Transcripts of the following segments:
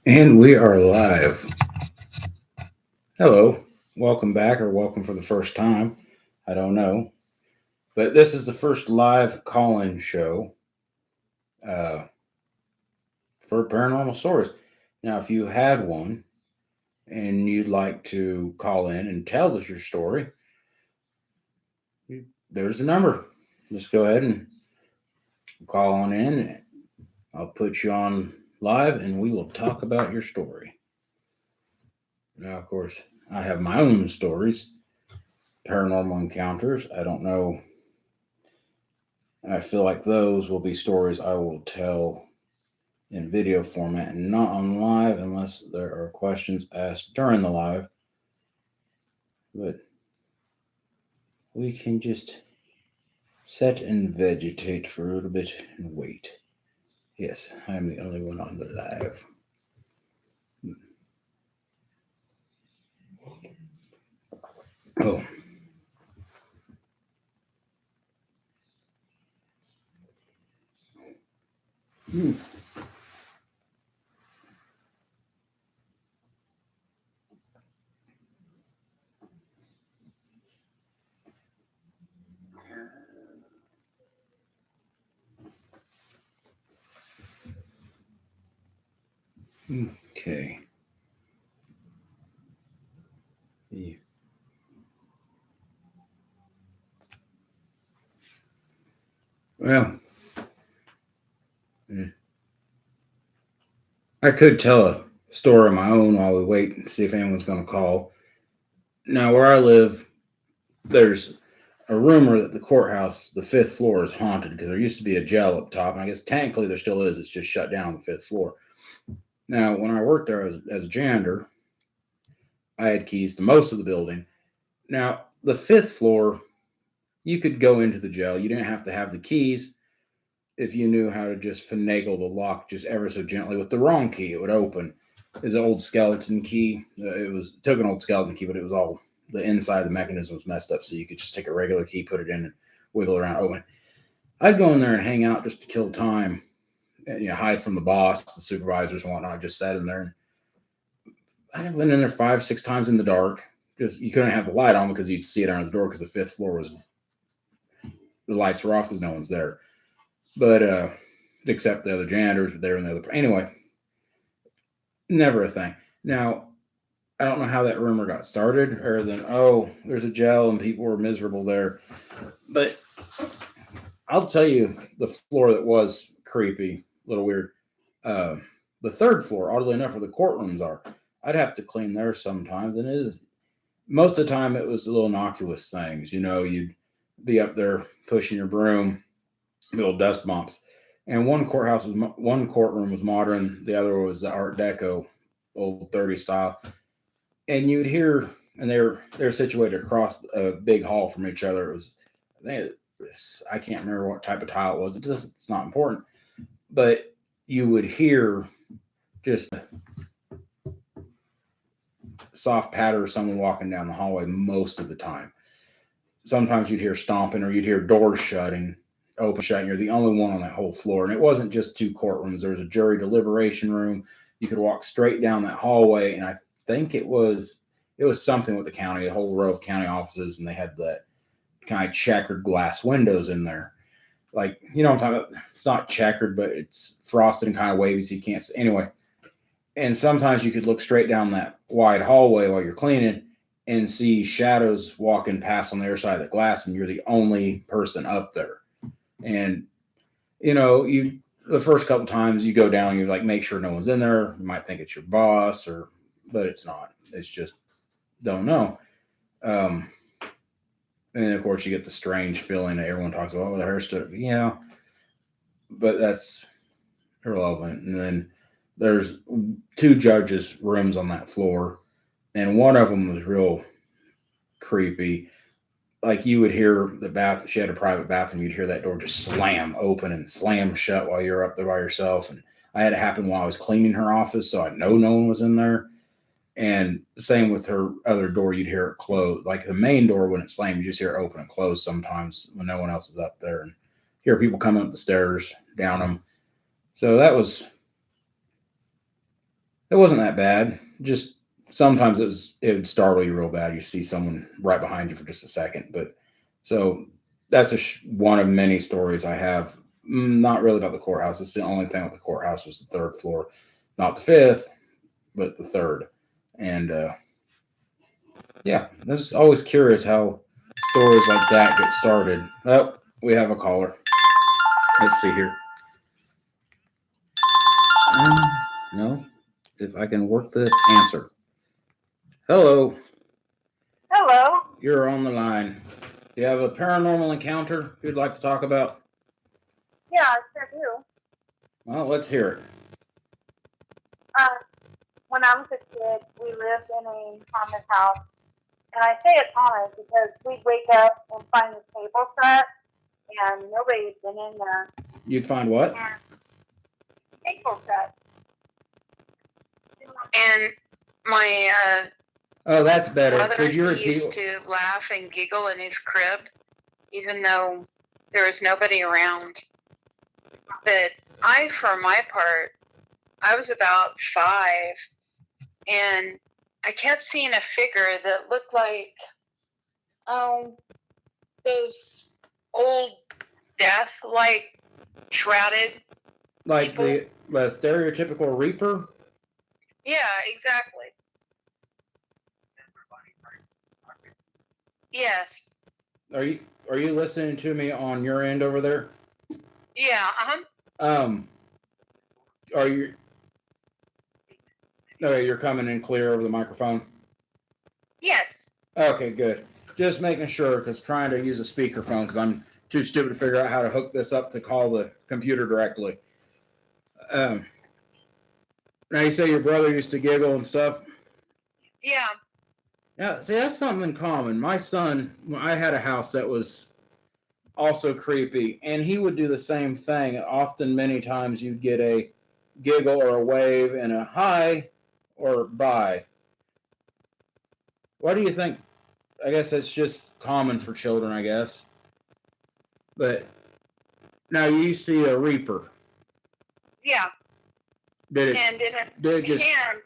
And we are live. Hello, welcome back, or welcome for the first time. I don't know. But this is the first live call in show uh, for paranormal stories. Now, if you had one and you'd like to call in and tell us your story, there's the number. Just go ahead and call on in. I'll put you on live and we will talk about your story. Now, of course, I have my own stories, paranormal encounters. I don't know. I feel like those will be stories I will tell in video format and not on live unless there are questions asked during the live. But we can just sit and vegetate for a little bit and wait. Yes, I'm the only one on the live. Oh, hmm, okay. Yeah. Well, eh, I could tell a story of my own while we wait and see if anyone's going to call. Now, where I live, there's a rumor that the courthouse, the fifth floor, is haunted because there used to be a jail up top, and I guess technically there still is. It's just shut down on the fifth floor. Now, when I worked there as a janitor, I had keys to most of the building. Now, the fifth floor, you could go into the jail. You didn't have to have the keys if you knew how to just finagle the lock just ever so gently with the wrong key. It would open. It's an old skeleton key. It took an old skeleton key, but it was all the inside of the mechanism was messed up, so you could just take a regular key, put it in, and wiggle around, open. I'd go in there and hang out just to kill time, and hide from the boss, the supervisors, and whatnot. Just sat in there, and I'd been in there 5, 6 times in the dark. Just you couldn't have the light on because you'd see it under the door because the fifth floor was the lights were off because no one's there. But except the other janitors, but they were in the other. Anyway, never a thing. Now I don't know how that rumor got started, or then there's a jail and people were miserable there. But I'll tell you the floor that was creepy, a little weird. Uh, the third floor, oddly enough, where the courtrooms are, I'd have to clean there sometimes, and it is most of the time it was little innocuous things. You'd be up there pushing your broom, little dust mops. And one courtroom was modern, the other was the Art Deco, old 30 style. And you'd hear, and they're situated across a big hall from each other. It was, I can't remember what type of tile it was. It's not important, but you would hear just soft patter of someone walking down the hallway most of the time. Sometimes you'd hear stomping or you'd hear doors shutting, open, shutting. You're the only one on that whole floor. And it wasn't just two courtrooms. There was a jury deliberation room. You could walk straight down that hallway. And I think it was something with the county, a whole row of county offices. And they had that kind of checkered glass windows in there. Like, I'm talking about, it's not checkered, but it's frosted and kind of wavy so you can't see. Anyway, and sometimes you could look straight down that wide hallway while you're cleaning and see shadows walking past on the other side of the glass, and you're the only person up there. And you the first couple times you go down, you like make sure no one's in there. You might think it's your boss, but it's not. It's just don't know. Um, and then of course you get the strange feeling that everyone talks about. Oh, the hair stood. Yeah, but that's irrelevant. And then there's two judges' rooms on that floor, and one of them was real creepy. Like you would hear the bath. She had a private bathroom. You'd hear that door just slam open and slam shut while you're up there by yourself. And I had it happen while I was cleaning her office, so I know no one was in there. And same with her other door, you'd hear it close. Like the main door when it slammed, you just hear it open and close sometimes when no one else is up there, and hear people coming up the stairs, down them. So It wasn't that bad. Just sometimes it would startle you real bad. You see someone right behind you for just a second. But so that's one of many stories I have. Not really about the courthouse. It's the only thing with the courthouse was the third floor, not the fifth, but the third. And yeah, I'm just always curious how stories like that get started. Oh, we have a caller. Let's see here. No, if I can work this answer. Hello. Hello. You're on the line. Do you have a paranormal encounter you'd like to talk about? Yeah, I sure do. Well, let's hear it. When I was a kid, we lived in a haunted house. And I say it's haunted because we'd wake up and find the table set and nobody had been in there. You'd find what? Table set. And my Oh, that's better. brother Could you he used repeat? to laugh and giggle in his crib, even though there was nobody around. But I, for my part, I was about 5, and I kept seeing a figure that looked like, those old death-like shrouded. Like people. the stereotypical Reaper? Yeah, exactly. Yes. Are you listening to me on your end over there? Yeah. Are you? No, you're coming in clear over the microphone. Yes. Okay, good. Just making sure, because trying to use a speakerphone, because I'm too stupid to figure out how to hook this up to call the computer directly. Now you say your brother used to giggle and stuff. Yeah. Yeah, see, that's something common. My son, I had a house that was also creepy, and he would do the same thing. Often, many times, you'd get a giggle or a wave and a hi or bye. What do you think? I guess that's just common for children, I guess. But now you see a reaper. Yeah. Did And in it its hand,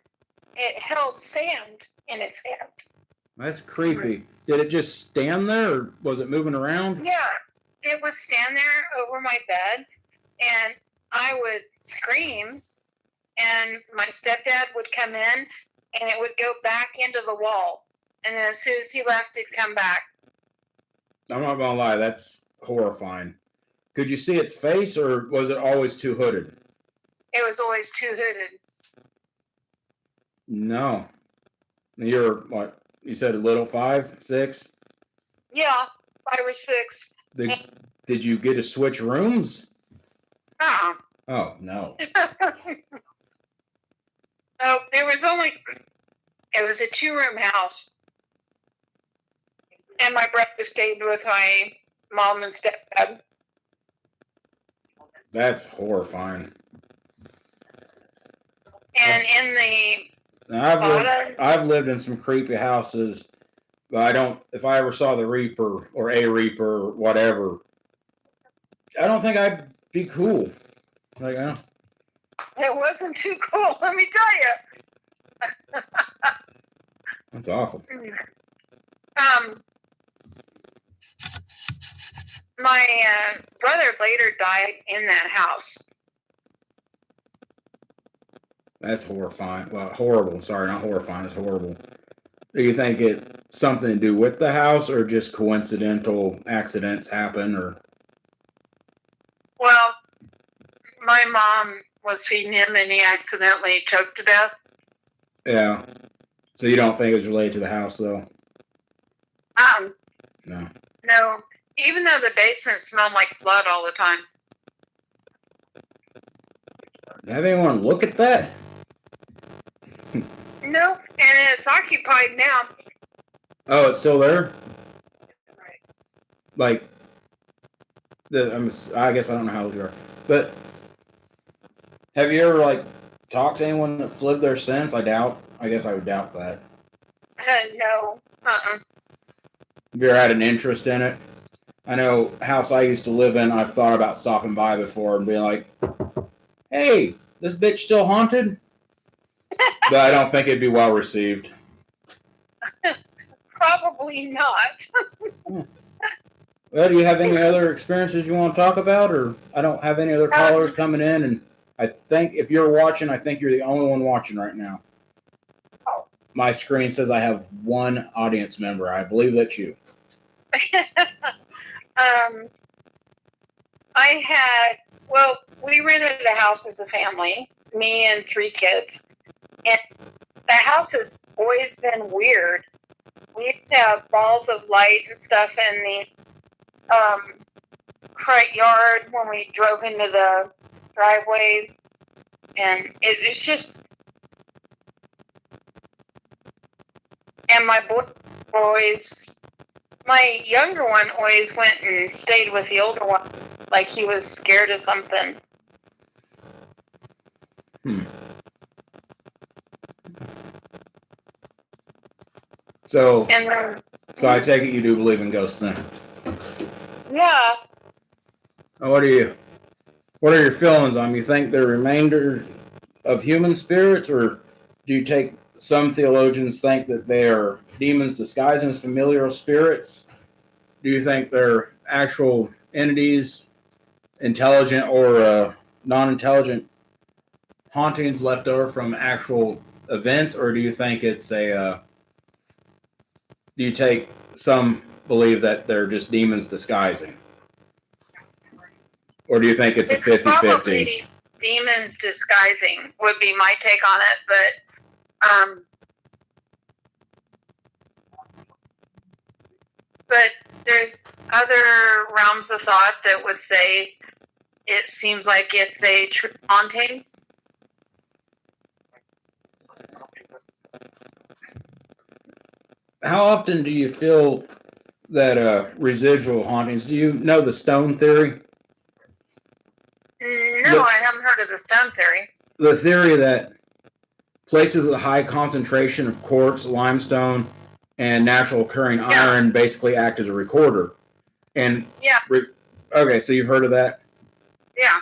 it held sand in its hand. That's creepy. Did it just stand there, or was it moving around? Yeah. It would stand there over my bed, and I would scream, and my stepdad would come in, and it would go back into the wall. And then as soon as he left, it'd come back. I'm not gonna lie, that's horrifying. Could you see its face, or was it always too hooded? It was always too hooded. No. You're what? You said a little 5, 6? Yeah, 5 or 6. Did you get to switch rooms? Uh-uh. Oh, no. No, it was a 2-room house. And my brother stayed with my mom and stepdad. That's horrifying. And in the I've lived in some creepy houses, but if I ever saw the Reaper or a Reaper or whatever, I don't think I'd be cool. Like, it wasn't too cool, let me tell you. That's awful. My brother later died in that house. That's horrifying. Well, horrible. Sorry, not horrifying. It's horrible. Do you think it's something to do with the house, or just coincidental accidents happen, or? Well, my mom was feeding him, and he accidentally choked to death. Yeah. So you don't think it was related to the house, though? No. No. Even though the basement smelled like blood all the time. Have anyone look at that? Nope, and it's occupied now. Oh, it's still there? Right. Like, I guess I don't know how old you are, but have you ever talked to anyone that's lived there since? I guess I would doubt that. No. Have you ever had an interest in it? I know house I used to live in, I've thought about stopping by before and being like, hey, this bitch still haunted? But I don't think it'd be well received. Probably not. Well, do you have any other experiences you want to talk about? Or I don't have any other callers coming in. And I think if you're watching, I think you're the only one watching right now. Oh. My screen says I have one audience member. I believe that's you. We rented a house as a family, me and 3 kids. And the house has always been weird. We used to have balls of light and stuff in the front yard when we drove into the driveway. And it's just... And my younger one always went and stayed with the older one, like he was scared of something. So I take it you do believe in ghosts then? Yeah. What are your feelings on them? You think they're remainder of human spirits, or do you take some theologians think that they are demons disguising as familiar spirits? Do you think they're actual entities, intelligent or non-intelligent hauntings left over from actual events, or do you think it's do you take some believe that they're just demons disguising? Or do you think it's a 50-50? Probably demons disguising would be my take on it, but there's other realms of thought that would say it seems like it's a haunting. How often do you feel that residual hauntings? Do you know the stone theory? No, I haven't heard of the stone theory. The theory that places with a high concentration of quartz, limestone, and natural occurring iron basically act as a recorder. And okay, so you've heard of that? Yeah.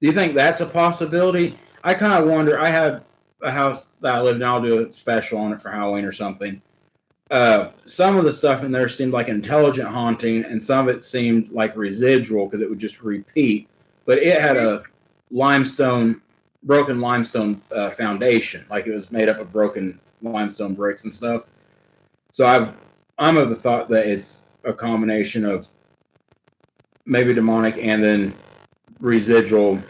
Do you think that's a possibility? I kind of wonder. I had a house that I lived in. I'll do a special on it for Halloween or something. Some of the stuff in there seemed like intelligent haunting, and some of it seemed like residual because it would just repeat. But it had a broken limestone foundation, like it was made up of broken limestone bricks and stuff. So I'm of the thought that it's a combination of maybe demonic and then residual.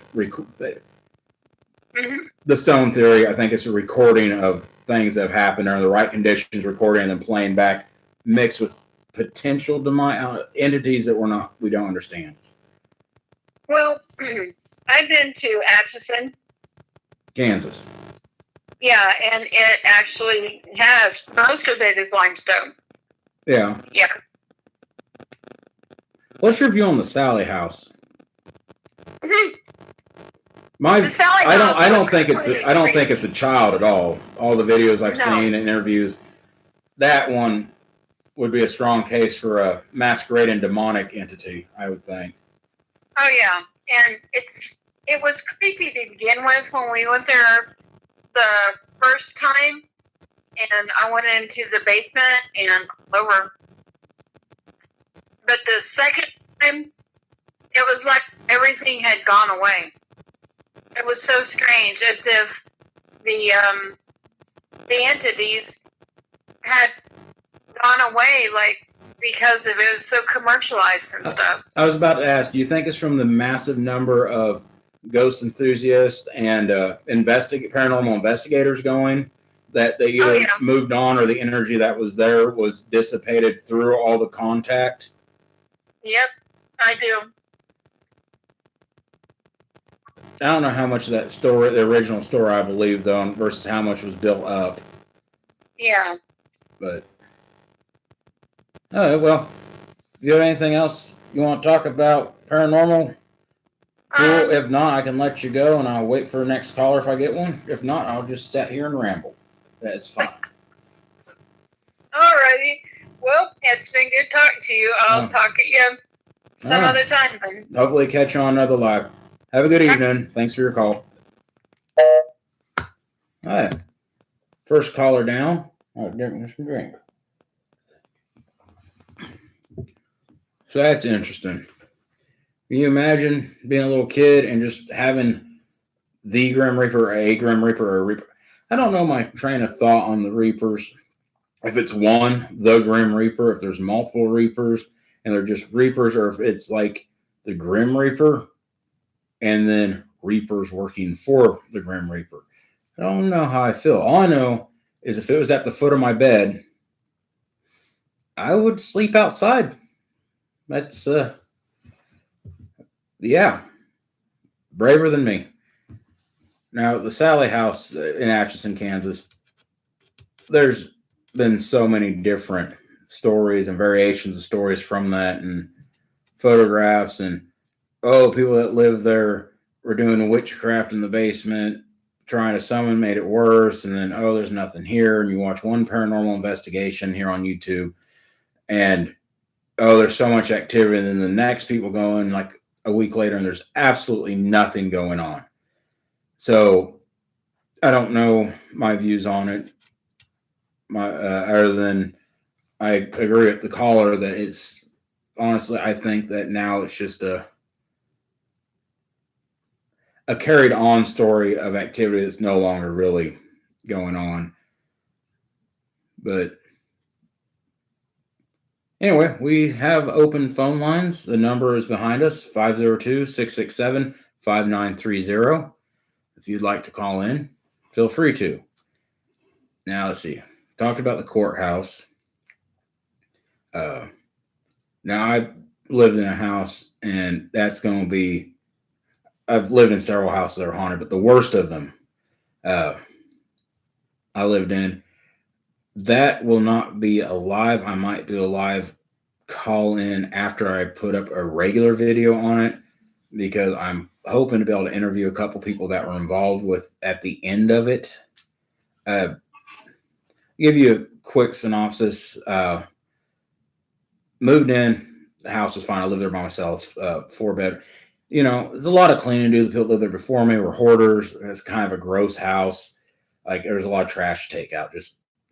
The stone theory, I think it's a recording of things that have happened or the right conditions, recording and then playing back, mixed with potential demonic entities that we don't understand. Well, I've been to Atchison, Kansas. Yeah, and it actually has, most of it is limestone. Yeah. Yeah. What's your view on the Sally House? I don't think it's a child at all. All the videos I've seen and interviews, that one would be a strong case for a masquerading demonic entity, I would think. Oh yeah, and it was creepy to begin with when we went there the first time, and I went into the basement and over. But the second time, it was like everything had gone away. It was so strange, as if the entities had gone away, like because it was so commercialized and stuff. I was about to ask, do you think it's from the massive number of ghost enthusiasts and paranormal investigators going that they either moved on or the energy that was there was dissipated through all the contact? Yep, I do. I don't know how much of that story, the original story, I believe, though, versus how much was built up. Yeah. But, all right, well, if you have anything else you want to talk about paranormal, cool. If not, I can let you go, and I'll wait for the next caller if I get one. If not, I'll just sit here and ramble. That's fine. Alrighty. Well, it's been good talking to you. I'll talk at you some other time. Then. Hopefully catch you on another live. Have a good evening. Thanks for your call. All right. First caller down. All right, drink some drink. So that's interesting. Can you imagine being a little kid and just having the Grim Reaper, or a Grim Reaper, or a Reaper? I don't know my train of thought on the Reapers. If it's one, the Grim Reaper, if there's multiple Reapers and they're just Reapers, or if it's like the Grim Reaper and then Reapers working for the Grim Reaper. I don't know how I feel. All I know is if it was at the foot of my bed, I would sleep outside. That's yeah, braver than me. Now the Sally House in Atchison, Kansas. There's been so many different stories and variations of stories from that, and photographs, and people that live there were doing witchcraft in the basement, trying to summon, made it worse, and then there's nothing here, and you watch one paranormal investigation here on YouTube, and there's so much activity, and then the next people going like a week later, and there's absolutely nothing going on. So I don't know my views on it. Other than I agree with the caller that it's honestly, I think that now it's just a carried on story of activity that's no longer really going on. But anyway, we have open phone lines. The number is behind us, 502-667-5930. If you'd like to call in, feel free to. Now, let's see. Talked about the courthouse. Now, I lived in a house, and that's going to be, I've lived in several houses that are haunted, but the worst of them I lived in, that will not be a live. I might do a live call in after I put up a regular video on it, because I'm hoping to be able to interview a couple people that were involved with at the end of it. Give you a quick synopsis. Moved in, the house was fine. I lived there by myself, 4-bed. There's a lot of cleaning to do. The people that lived there before me were hoarders. It's kind of a gross house. Like, there's a lot of trash to take out.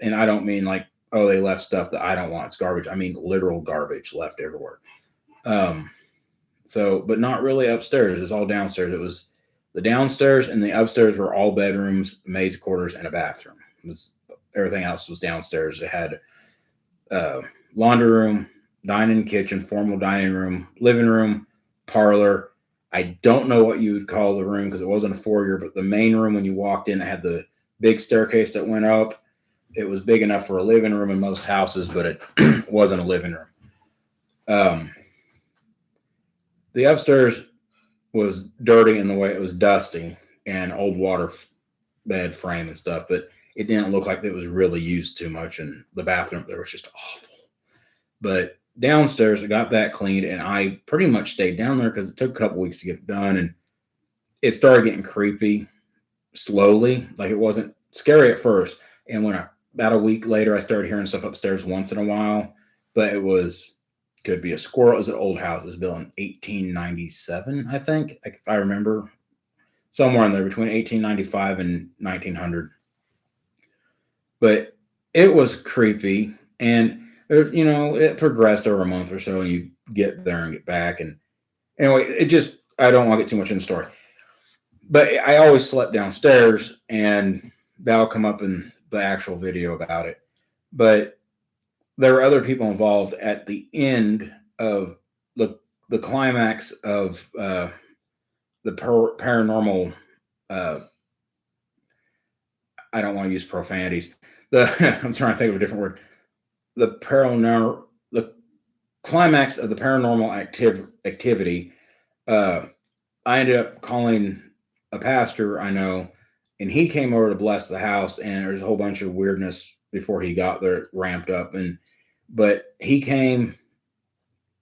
And I don't mean like, they left stuff that I don't want. It's garbage. I mean literal garbage left everywhere. But not really upstairs. It was all downstairs. It was the downstairs and the upstairs were all bedrooms, maid's quarters, and a bathroom. Everything else was downstairs. It had laundry room, dining, kitchen, formal dining room, living room, parlor. I don't know what you would call the room because it wasn't a foyer, but the main room, when you walked in, it had the big staircase that went up. It was big enough for a living room in most houses, but it wasn't a living room. The upstairs was dirty in the way it was dusty and old water bed frame and stuff, but it didn't look like it was really used too much. And the bathroom there was just awful. But downstairs, I got that cleaned, and I pretty much stayed down there because it took a couple weeks to get it done, and it started getting creepy slowly. Like, it wasn't scary at first, and about a week later, I started hearing stuff upstairs once in a while, but could be a squirrel. It was an old house. It was built in 1897, I think, if I remember, somewhere in there between 1895 and 1900. But it was creepy, and it progressed over a month or so, and you get there and get back. And anyway, I don't want to get too much in the story, but I always slept downstairs, and that'll come up in the actual video about it. But there were other people involved at the end of the climax of the paranormal. I don't want to use profanities. I'm trying to think of a different word. The climax of the paranormal activity. I ended up calling a pastor I know, and he came over to bless the house, and there's a whole bunch of weirdness before he got there ramped up. But he came,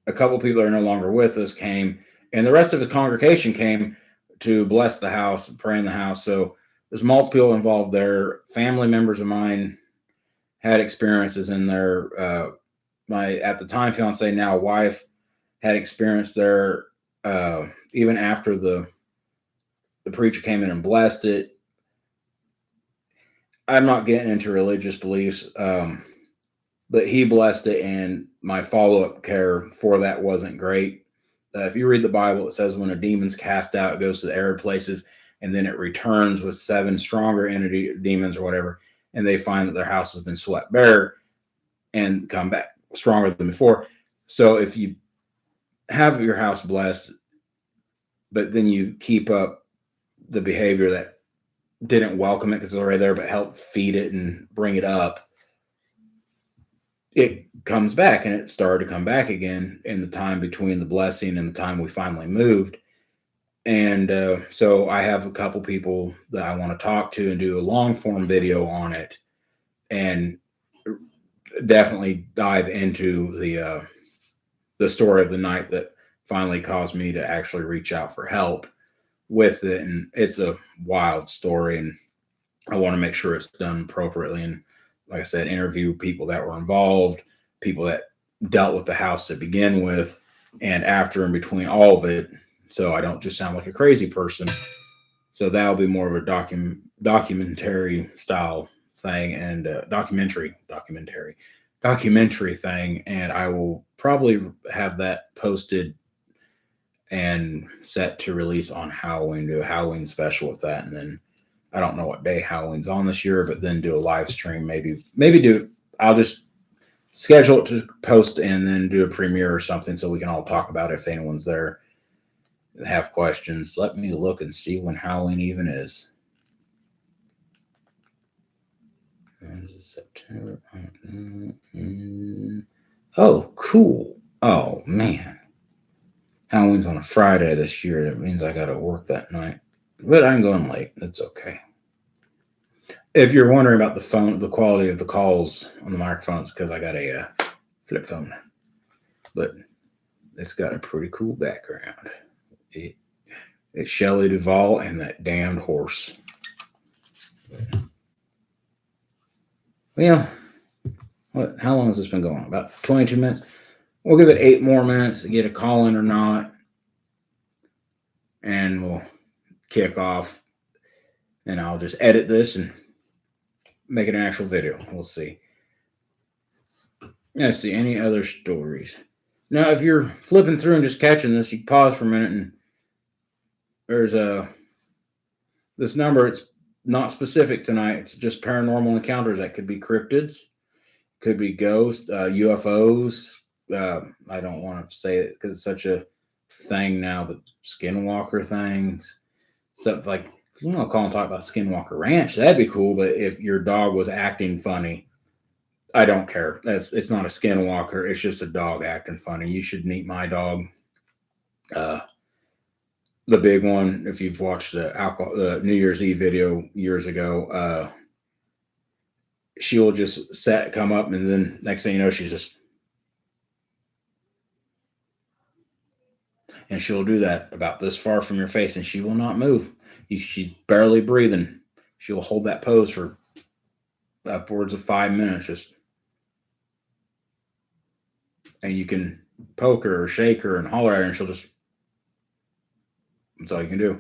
a couple people that are no longer with us came, and the rest of his congregation came to bless the house, pray in the house. So there's multiple people involved there. Family members of mine had experiences in there. My, at the time, fiance, now wife, had experience there. Even after the preacher came in and blessed it. I'm not getting into religious beliefs, but he blessed it, and my follow up care for that wasn't great. If you read the Bible, it says when a demon's cast out, it goes to the arid places, and then it returns with 7 stronger entity demons or whatever, and they find that their house has been swept bare and come back stronger than before. So if you have your house blessed, but then you keep up the behavior that didn't welcome it because it's already there, but help feed it and bring it up, it comes back, and it started to come back again in the time between the blessing and the time we finally moved. And so I have a couple people that I want to talk to and do a long form video on it, and definitely dive into the story of the night that finally caused me to actually reach out for help with it. And it's a wild story, and I want to make sure it's done appropriately. And like I said, interview people that were involved, people that dealt with the house to begin with, and after and between all of it. So I don't just sound like a crazy person. So that'll be more of a documentary style thing, and documentary thing. And I will probably have that posted and set to release on Halloween, do a Halloween special with that. And then I don't know what day Halloween's on this year, but then do a live stream. Maybe do. I'll just schedule it to post and then do a premiere or something so we can all talk about it if anyone's there. Have questions. Let me look and see when Halloween even is. September. Oh, cool. Oh man, Halloween's on a Friday this year. That means I got to work that night, but I'm going late. That's okay. If you're wondering about the quality of the calls on the microphones, because I got a flip phone, but it's got a pretty cool background. It's Shelley Duvall and that damned horse. Well, how long has this been going on? About 22 minutes. We'll give it 8 more minutes to get a call in or not, and we'll kick off. And I'll just edit this and make it an actual video. We'll see. Let's see, any other stories? Now, if you're flipping through and just catching this, you can pause for a minute, and there's this number. It's not specific tonight. It's just paranormal encounters. That could be cryptids, could be ghosts, UFOs. I don't want to say it because it's such a thing now, but skinwalker things, stuff like. If you want to call and talk about Skinwalker Ranch, that'd be cool. But if your dog was acting funny, I don't care. It's not a skinwalker. It's just a dog acting funny. You should meet my dog. The big one, if you've watched the New Year's Eve video years ago, she will just come up, and then next thing you know, she's just, and she'll do that about this far from your face, and she will not move. She's barely breathing. She will hold that pose for upwards of 5 minutes, just, and you can poke her or shake her and holler at her, and she'll just. That's all you can do.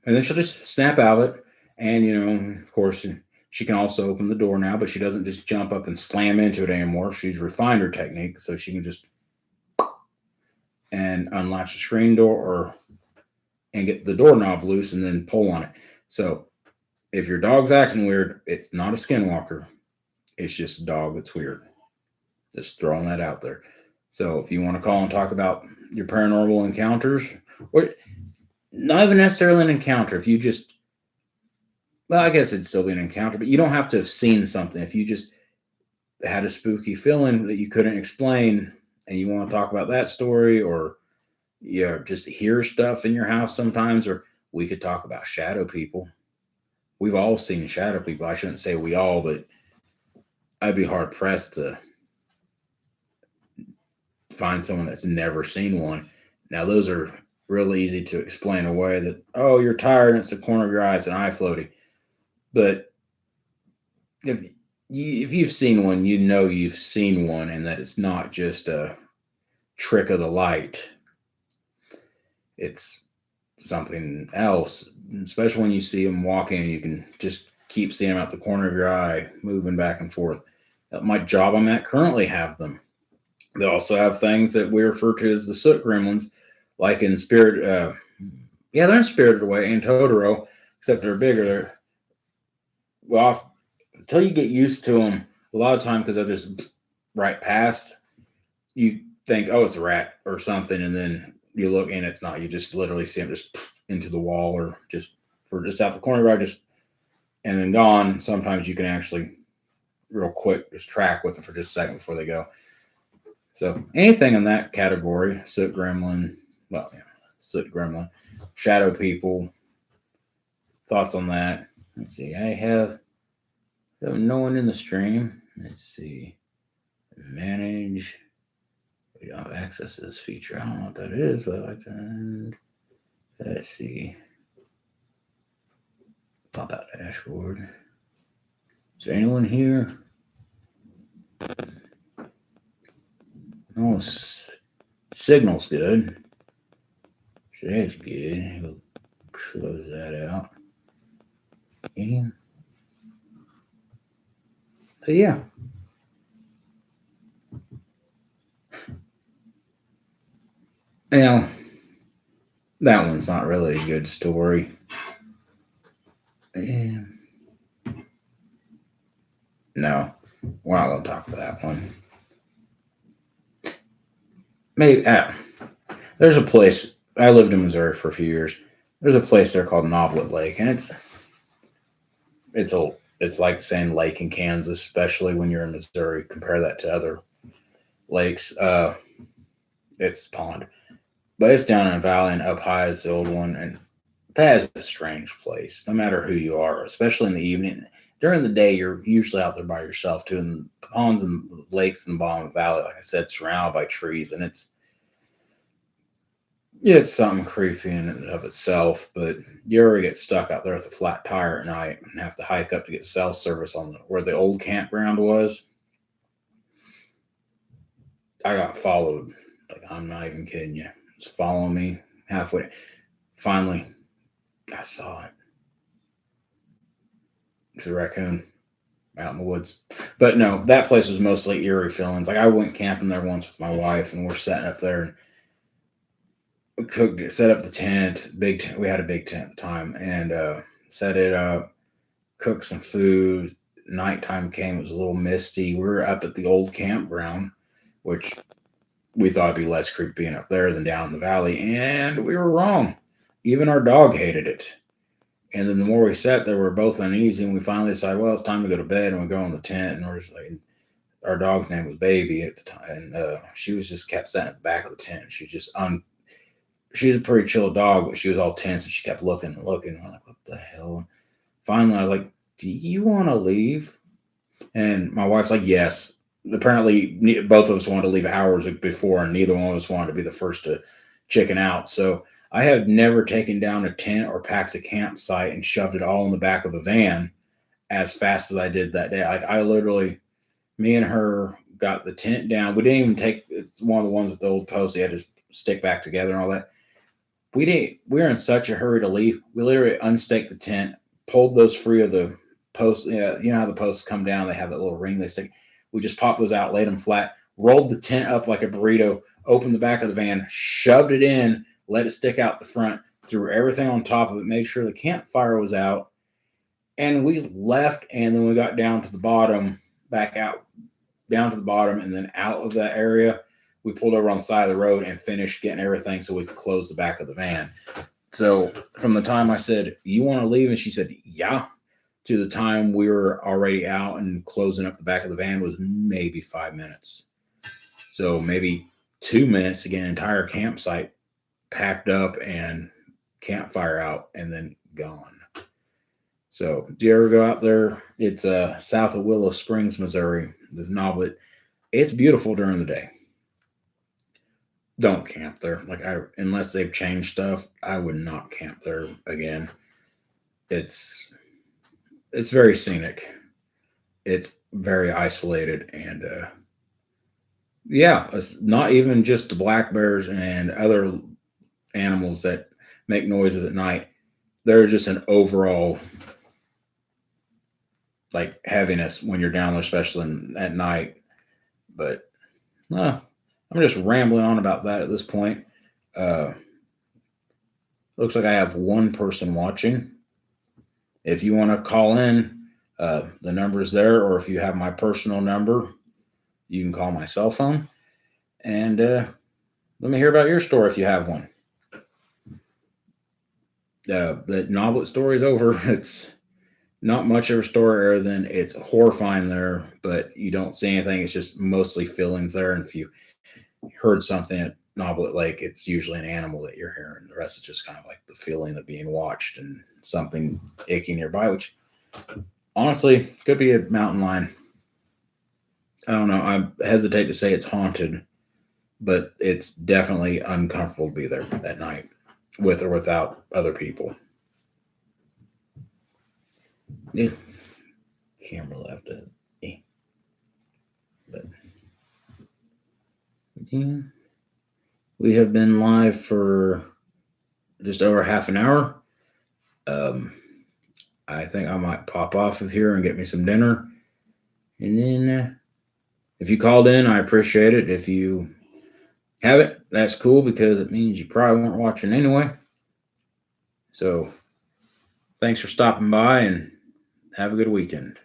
And then she'll just snap out of it, and of course, she can also open the door now, but she doesn't just jump up and slam into it anymore. She's refined her technique, so she can just and unlatch the screen door and get the doorknob loose and then pull on it. So if your dog's acting weird, it's not a skinwalker. It's just a dog that's weird. Just throwing that out there. So if you want to call and talk about your paranormal encounters, or not even necessarily an encounter, if you just, well, I guess it'd still be an encounter, but you don't have to have seen something. If you just had a spooky feeling that you couldn't explain and you want to talk about that story, or just hear stuff in your house sometimes, or we could talk about shadow people. We've all seen shadow people. I shouldn't say we all, but I'd be hard pressed to find someone that's never seen one. Now, those are really easy to explain away, that, oh, you're tired and it's the corner of your eye, it's an eye floating. But if you've seen one, you've seen one, and that it's not just a trick of the light. It's something else, especially when you see them walking, you can just keep seeing them out the corner of your eye, moving back and forth. At my job I'm at currently have them. They also have things that we refer to as the soot gremlins, like in Spirit. Yeah, they're in Spirited Away and Totoro, except they're bigger. They're well until you get used to them. A lot of time because they're just right past. You think, oh, it's a rat or something, and then you look and it's not. You just literally see them just into the wall or just out the corner, right? Just and then gone. Sometimes you can actually real quick just track with them for just a second before they go. So anything in that category, soot gremlin, well, yeah, soot gremlin, shadow people. Thoughts on that? Let's see. I have no one in the stream. Let's see. Manage. We don't have access to this feature. I don't know what that is, but I like to. Let's see. Pop out dashboard. Is there anyone here? Oh, signal's good. So that's good. We'll close that out. And so yeah. Now, that one's not really a good story. And no, we're not going to talk about that one. Maybe there's a place. I lived in Missouri for a few years. There's a place there called Novelet Lake, and it's like saying lake in Kansas, especially when you're in Missouri. Compare that to other lakes. It's a pond, but it's down in a valley and up high is the old one, and that is a strange place. No matter who you are, especially in the evening. During the day, you're usually out there by yourself too, and the ponds and lakes in the bottom of the valley, like I said, surrounded by trees, and it's something creepy in and of itself. But you ever get stuck out there with a flat tire at night and have to hike up to get cell service on where the old campground was? I got followed. Like, I'm not even kidding you. It's following me halfway. Finally, I saw it. It's a raccoon out in the woods. But no, that place was mostly eerie feelings. Like, I went camping there once with my wife, and we're sitting up there and we cooked, set up the tent. We had a big tent at the time, and set it up, cooked some food. Nighttime came. It was a little misty. We were up at the old campground, which we thought it'd be less creepy being up there than down in the valley, and we were wrong. Even our dog hated it. And then the more we sat there, we were both uneasy, and we finally decided, well, it's time to go to bed, and we go in the tent, and we're just like, our dog's name was Baby at the time, and she was just kept sitting at the back of the tent. She was a pretty chill dog, but she was all tense, and she kept looking and looking. I'm like, what the hell? And finally, I was like, do you want to leave? And my wife's like, yes. Apparently, both of us wanted to leave hours before, and neither one of us wanted to be the first to chicken out. So I had never taken down a tent or packed a campsite and shoved it all in the back of a van as fast as I did that day. Like, I literally, me and her got the tent down. We didn't even take, it's one of the ones with the old posts. They had to stick back together and all that. We were in such a hurry to leave. We literally unstaked the tent, pulled those free of the posts. Yeah, you know how the posts come down, they have that little ring they stick. We just popped those out, laid them flat, rolled the tent up like a burrito, opened the back of the van, shoved it in, let it stick out the front, threw everything on top of it, made sure the campfire was out, and we left. And then we got down to the bottom, back out, down to the bottom, and then out of that area. We pulled over on the side of the road and finished getting everything so we could close the back of the van. So from the time I said, you want to leave? And she said, yeah, to the time we were already out and closing up the back of the van was maybe 5 minutes. So maybe 2 minutes to get an entire campsite packed up and campfire out and then gone. So do you ever go out there? It's south of Willow Springs, Missouri. This Novelet. It's beautiful during the day. Don't camp there. Unless they've changed stuff, I would not camp there again. It's very scenic. It's very isolated, and yeah, it's not even just the black bears and other animals that make noises at night. There's just an overall like heaviness when you're down there, especially at night. But I'm just rambling on about that at this point. Uh, Looks like I have one person watching. If you want to call in, the number's there, or if you have my personal number, you can call my cell phone. And let me hear about your story if you have one. The Noblet story is over. It's not much of a story other than it's horrifying there, but you don't see anything. It's just mostly feelings there. And if you heard something at Noblet Lake, it's usually an animal that you're hearing. The rest is just kind of like the feeling of being watched and something aching nearby, which honestly could be a mountain lion. I don't know. I hesitate to say it's haunted, but it's definitely uncomfortable to be there at night with or without other people. Yeah. Camera left it. But yeah, we have been live for just over half an hour. Um, I think I might pop off of here and get me some dinner. And then if you called in, I appreciate it. If you haven't, that's cool because it means you probably weren't watching anyway. So thanks for stopping by and have a good weekend.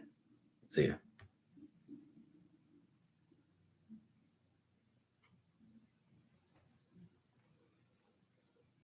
See ya.